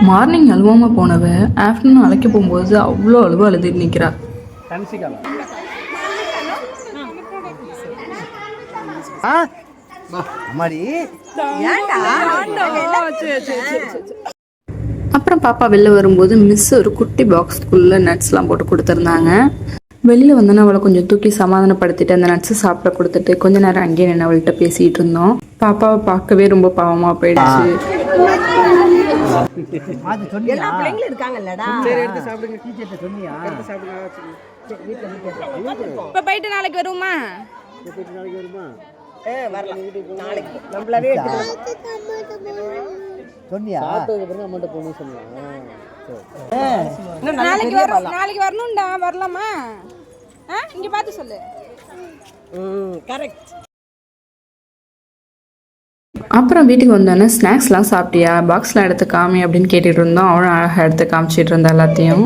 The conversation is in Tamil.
மார்னிங் அழுவாம போனவ ஆஃப்டர்நூன் அழைக்க போகும்போது அவ்வளோ அழுவ அழுது நிற்கிறா. அப்புறம் பாப்பா வெளில வரும்போது மிஸ் ஒரு குட்டி பாக்ஸ்க்குள்ள நட்ஸ்லாம் போட்டு கொடுத்துருந்தாங்க. வெளியில் வந்தோன்னா அவளை கொஞ்சம் தூக்கி சமாதானப்படுத்திட்டு அந்த நட்ஸை சாப்பிட கொடுத்துட்டு கொஞ்ச நேரம் அங்கேயே நின்று அவள்கிட்ட பேசிகிட்டு இருந்தோம். பாப்பாவை பார்க்கவே ரொம்ப பாவமாக போயிடுச்சு. இப்போ போயிட்டு நாளைக்கு வருமா? நாளைக்கு வரணும்டா. வரலாமா? இங்க பார்த்து சொல்லு. கரெக்ட். அப்புறம் வீட்டுக்கு வந்தோன்னே ஸ்நாக்ஸ்லாம் சாப்பிட்டியா, பாக்ஸ்லாம் எடுத்து காமி அப்படின்னு கேட்டுட்டு இருந்தோம். அவளும் அழகாக எடுத்து காமிச்சிட்டு இருந்தா எல்லாத்தையும்.